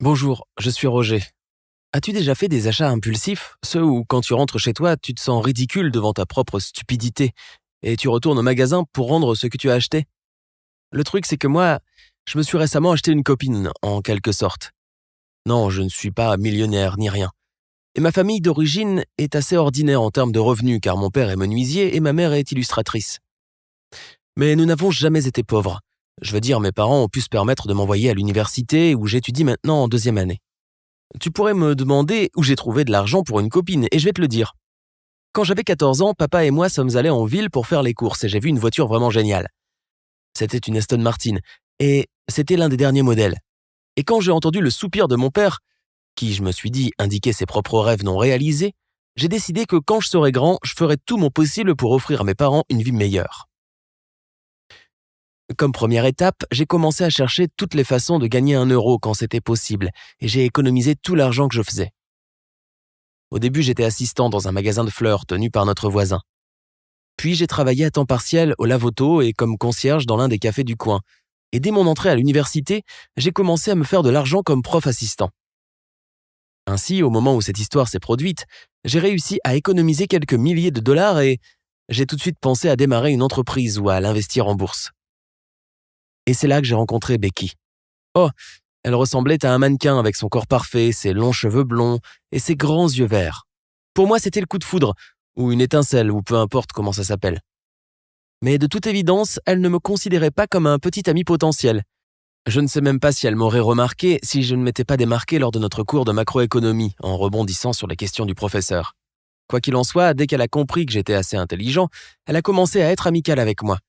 Bonjour, je suis Roger. As-tu déjà fait des achats impulsifs, ceux où quand tu rentres chez toi, tu te sens ridicule devant ta propre stupidité et tu retournes au magasin pour rendre ce que tu as acheté? Le truc c'est que moi, je me suis récemment acheté une copine, en quelque sorte. Non, je ne suis pas millionnaire ni rien. Et ma famille d'origine est assez ordinaire en termes de revenus car mon père est menuisier et ma mère est illustratrice. Mais nous n'avons jamais été pauvres. Je veux dire, mes parents ont pu se permettre de m'envoyer à l'université où j'étudie maintenant en deuxième année. Tu pourrais me demander où j'ai trouvé de l'argent pour une copine, et je vais te le dire. Quand j'avais 14 ans, papa et moi sommes allés en ville pour faire les courses et j'ai vu une voiture vraiment géniale. C'était une Aston Martin, et c'était l'un des derniers modèles. Et quand j'ai entendu le soupir de mon père, qui, je me suis dit, indiquait ses propres rêves non réalisés, j'ai décidé que quand je serai grand, je ferai tout mon possible pour offrir à mes parents une vie meilleure. Comme première étape, j'ai commencé à chercher toutes les façons de gagner 1 euro quand c'était possible, et j'ai économisé tout l'argent que je faisais. Au début, j'étais assistant dans un magasin de fleurs tenu par notre voisin. Puis j'ai travaillé à temps partiel au lave-auto et comme concierge dans l'un des cafés du coin. Et dès mon entrée à l'université, j'ai commencé à me faire de l'argent comme prof assistant. Ainsi, au moment où cette histoire s'est produite, j'ai réussi à économiser quelques milliers de dollars et j'ai tout de suite pensé à démarrer une entreprise ou à l'investir en bourse. Et c'est là que j'ai rencontré Becky. Oh, elle ressemblait à un mannequin avec son corps parfait, ses longs cheveux blonds et ses grands yeux verts. Pour moi, c'était le coup de foudre, ou une étincelle, ou peu importe comment ça s'appelle. Mais de toute évidence, elle ne me considérait pas comme un petit ami potentiel. Je ne sais même pas si elle m'aurait remarqué si je ne m'étais pas démarqué lors de notre cours de macroéconomie, en rebondissant sur les questions du professeur. Quoi qu'il en soit, dès qu'elle a compris que j'étais assez intelligent, elle a commencé à être amicale avec moi.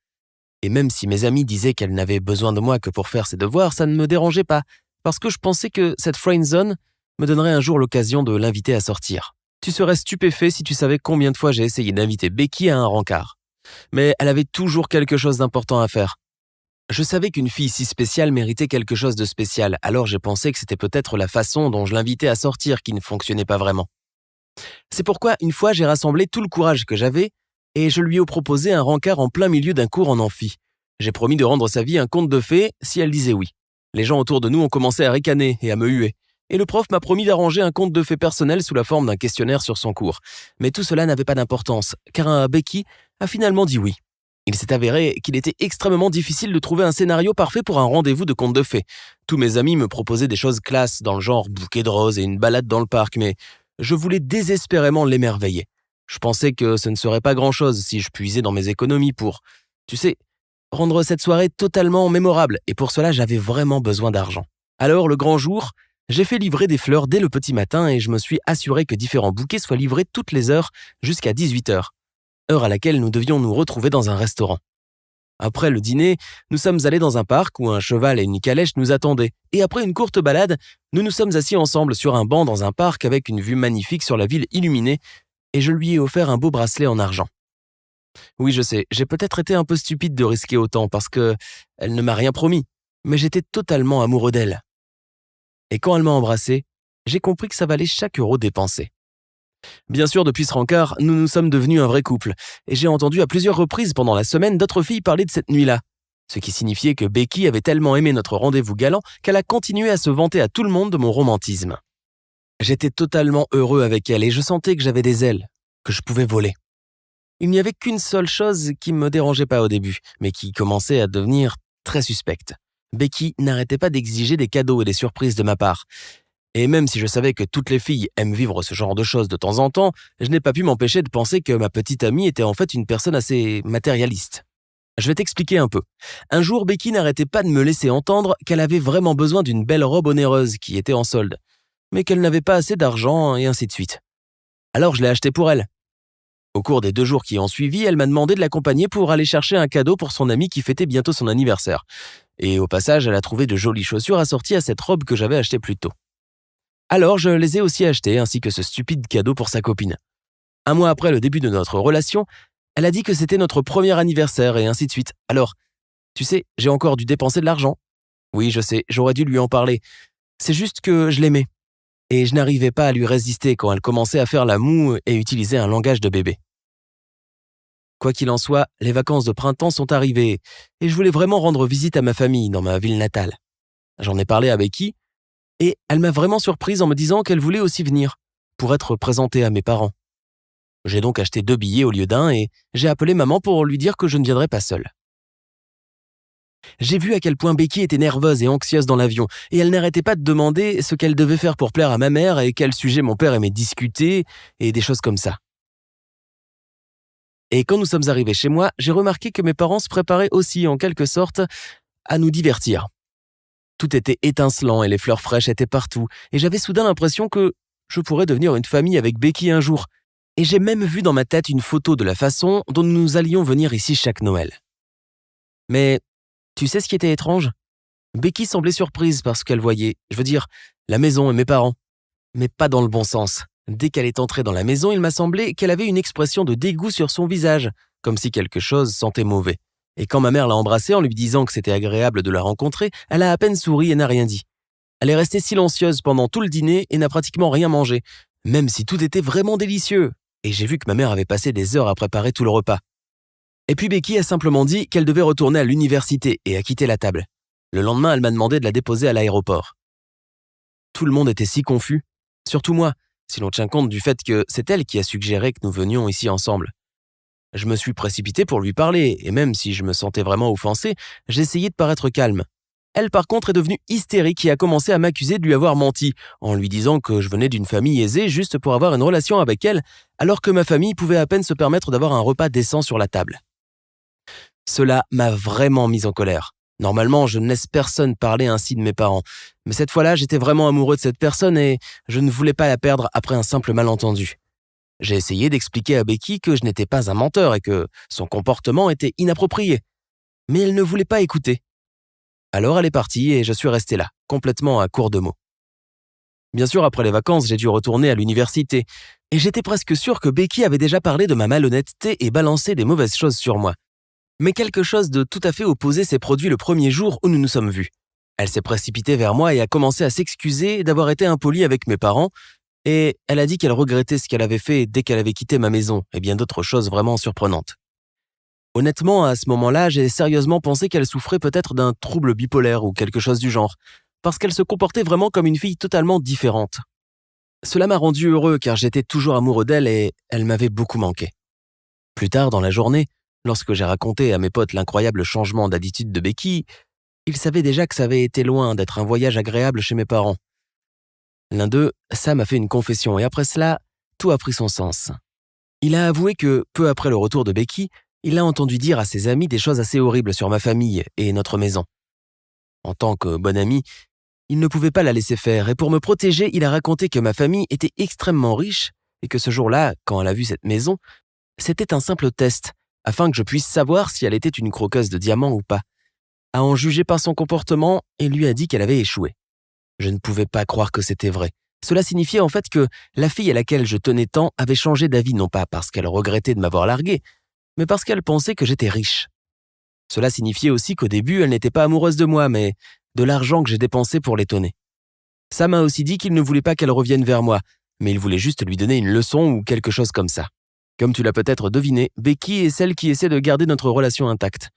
Et même si mes amis disaient qu'elle n'avait besoin de moi que pour faire ses devoirs, ça ne me dérangeait pas, parce que je pensais que cette friendzone me donnerait un jour l'occasion de l'inviter à sortir. Tu serais stupéfait si tu savais combien de fois j'ai essayé d'inviter Becky à un rencard. Mais elle avait toujours quelque chose d'important à faire. Je savais qu'une fille si spéciale méritait quelque chose de spécial, alors j'ai pensé que c'était peut-être la façon dont je l'invitais à sortir qui ne fonctionnait pas vraiment. C'est pourquoi une fois j'ai rassemblé tout le courage que j'avais et je lui ai proposé un rencard en plein milieu d'un cours en amphi. J'ai promis de rendre sa vie un conte de fées si elle disait oui. Les gens autour de nous ont commencé à ricaner et à me huer. Et le prof m'a promis d'arranger un conte de fées personnel sous la forme d'un questionnaire sur son cours. Mais tout cela n'avait pas d'importance, car Becky a finalement dit oui. Il s'est avéré qu'il était extrêmement difficile de trouver un scénario parfait pour un rendez-vous de conte de fées. Tous mes amis me proposaient des choses classes dans le genre bouquet de roses et une balade dans le parc, mais je voulais désespérément l'émerveiller. Je pensais que ce ne serait pas grand-chose si je puisais dans mes économies pour, tu sais, rendre cette soirée totalement mémorable, et pour cela j'avais vraiment besoin d'argent. Alors, le grand jour, j'ai fait livrer des fleurs dès le petit matin et je me suis assuré que différents bouquets soient livrés toutes les heures jusqu'à 18h, heure à laquelle nous devions nous retrouver dans un restaurant. Après le dîner, nous sommes allés dans un parc où un cheval et une calèche nous attendaient, et après une courte balade, nous nous sommes assis ensemble sur un banc dans un parc avec une vue magnifique sur la ville illuminée, et je lui ai offert un beau bracelet en argent. Oui, je sais, j'ai peut-être été un peu stupide de risquer autant parce que elle ne m'a rien promis, mais j'étais totalement amoureux d'elle. Et quand elle m'a embrassé, j'ai compris que ça valait chaque euro dépensé. Bien sûr, depuis ce rencard, nous nous sommes devenus un vrai couple, et j'ai entendu à plusieurs reprises pendant la semaine d'autres filles parler de cette nuit-là, ce qui signifiait que Becky avait tellement aimé notre rendez-vous galant qu'elle a continué à se vanter à tout le monde de mon romantisme. J'étais totalement heureux avec elle et je sentais que j'avais des ailes, que je pouvais voler. Il n'y avait qu'une seule chose qui ne me dérangeait pas au début, mais qui commençait à devenir très suspecte. Becky n'arrêtait pas d'exiger des cadeaux et des surprises de ma part. Et même si je savais que toutes les filles aiment vivre ce genre de choses de temps en temps, je n'ai pas pu m'empêcher de penser que ma petite amie était en fait une personne assez matérialiste. Je vais t'expliquer un peu. Un jour, Becky n'arrêtait pas de me laisser entendre qu'elle avait vraiment besoin d'une belle robe onéreuse qui était en solde, mais qu'elle n'avait pas assez d'argent et ainsi de suite. Alors je l'ai achetée pour elle. Au cours des 2 jours qui ont suivi, elle m'a demandé de l'accompagner pour aller chercher un cadeau pour son amie qui fêtait bientôt son anniversaire. Et au passage, elle a trouvé de jolies chaussures assorties à cette robe que j'avais achetée plus tôt. Alors, je les ai aussi achetées, ainsi que ce stupide cadeau pour sa copine. 1 mois après le début de notre relation, elle a dit que c'était notre premier anniversaire et ainsi de suite. Alors, tu sais, j'ai encore dû dépenser de l'argent. Oui, je sais, j'aurais dû lui en parler. C'est juste que je l'aimais. Et je n'arrivais pas à lui résister quand elle commençait à faire la moue et utiliser un langage de bébé. Quoi qu'il en soit, les vacances de printemps sont arrivées et je voulais vraiment rendre visite à ma famille dans ma ville natale. J'en ai parlé à Becky Et elle m'a vraiment surprise en me disant qu'elle voulait aussi venir, pour être présentée à mes parents. J'ai donc acheté 2 billets au lieu d'un et j'ai appelé maman pour lui dire que je ne viendrais pas seule. J'ai vu à quel point Becky était nerveuse et anxieuse dans l'avion, et elle n'arrêtait pas de demander ce qu'elle devait faire pour plaire à ma mère et quel sujet mon père aimait discuter, et des choses comme ça. Et quand nous sommes arrivés chez moi, j'ai remarqué que mes parents se préparaient aussi, en quelque sorte, à nous divertir. Tout était étincelant et les fleurs fraîches étaient partout, et j'avais soudain l'impression que je pourrais devenir une famille avec Becky un jour. Et j'ai même vu dans ma tête une photo de la façon dont nous allions venir ici chaque Noël. Mais tu sais ce qui était étrange ? Becky semblait surprise par ce qu'elle voyait, je veux dire, la maison et mes parents. Mais pas dans le bon sens. Dès qu'elle est entrée dans la maison, il m'a semblé qu'elle avait une expression de dégoût sur son visage, comme si quelque chose sentait mauvais. Et quand ma mère l'a embrassée en lui disant que c'était agréable de la rencontrer, elle a à peine souri et n'a rien dit. Elle est restée silencieuse pendant tout le dîner et n'a pratiquement rien mangé, même si tout était vraiment délicieux. Et j'ai vu que ma mère avait passé des heures à préparer tout le repas. Et puis Becky a simplement dit qu'elle devait retourner à l'université et a quitté la table. Le lendemain, elle m'a demandé de la déposer à l'aéroport. Tout le monde était si confus, surtout moi, si l'on tient compte du fait que c'est elle qui a suggéré que nous venions ici ensemble. Je me suis précipité pour lui parler, et même si je me sentais vraiment offensé, j'ai essayé de paraître calme. Elle, par contre, est devenue hystérique et a commencé à m'accuser de lui avoir menti, en lui disant que je venais d'une famille aisée juste pour avoir une relation avec elle, alors que ma famille pouvait à peine se permettre d'avoir un repas décent sur la table. Cela m'a vraiment mis en colère. Normalement, je ne laisse personne parler ainsi de mes parents, mais cette fois-là, j'étais vraiment amoureux de cette personne et je ne voulais pas la perdre après un simple malentendu. J'ai essayé d'expliquer à Becky que je n'étais pas un menteur et que son comportement était inapproprié, mais elle ne voulait pas écouter. Alors elle est partie et je suis resté là, complètement à court de mots. Bien sûr, après les vacances, j'ai dû retourner à l'université, et j'étais presque sûr que Becky avait déjà parlé de ma malhonnêteté et balancé des mauvaises choses sur moi. Mais quelque chose de tout à fait opposé s'est produit le premier jour où nous nous sommes vus. Elle s'est précipitée vers moi et a commencé à s'excuser d'avoir été impolie avec mes parents, et elle a dit qu'elle regrettait ce qu'elle avait fait dès qu'elle avait quitté ma maison, et bien d'autres choses vraiment surprenantes. Honnêtement, à ce moment-là, j'ai sérieusement pensé qu'elle souffrait peut-être d'un trouble bipolaire ou quelque chose du genre, parce qu'elle se comportait vraiment comme une fille totalement différente. Cela m'a rendu heureux car j'étais toujours amoureux d'elle et elle m'avait beaucoup manqué. Plus tard dans la journée, lorsque j'ai raconté à mes potes l'incroyable changement d'attitude de Becky, ils savaient déjà que ça avait été loin d'être un voyage agréable chez mes parents. L'un d'eux, Sam, a fait une confession et après cela, tout a pris son sens. Il a avoué que, peu après le retour de Becky, il a entendu dire à ses amis des choses assez horribles sur ma famille et notre maison. En tant que bon ami, il ne pouvait pas la laisser faire et pour me protéger, il a raconté que ma famille était extrêmement riche et que ce jour-là, quand elle a vu cette maison, c'était un simple test, afin que je puisse savoir si elle était une croqueuse de diamants ou pas. À en juger par son comportement, il lui a dit qu'elle avait échoué. Je ne pouvais pas croire que c'était vrai. Cela signifiait en fait que la fille à laquelle je tenais tant avait changé d'avis non pas parce qu'elle regrettait de m'avoir largué, mais parce qu'elle pensait que j'étais riche. Cela signifiait aussi qu'au début, elle n'était pas amoureuse de moi, mais de l'argent que j'ai dépensé pour l'étonner. Sam m'a aussi dit qu'il ne voulait pas qu'elle revienne vers moi, mais il voulait juste lui donner une leçon ou quelque chose comme ça. Comme tu l'as peut-être deviné, Becky est celle qui essaie de garder notre relation intacte.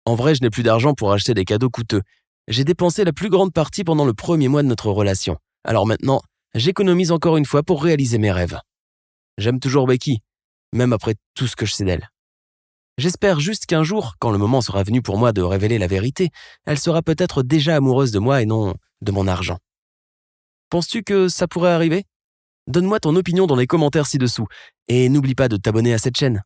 En vrai, je n'ai plus d'argent pour acheter des cadeaux coûteux. J'ai dépensé la plus grande partie pendant le premier mois de notre relation. Alors maintenant, j'économise encore une fois pour réaliser mes rêves. J'aime toujours Becky, même après tout ce que je sais d'elle. J'espère juste qu'un jour, quand le moment sera venu pour moi de révéler la vérité, elle sera peut-être déjà amoureuse de moi et non de mon argent. Penses-tu que ça pourrait arriver ? Donne-moi ton opinion dans les commentaires ci-dessous et n'oublie pas de t'abonner à cette chaîne.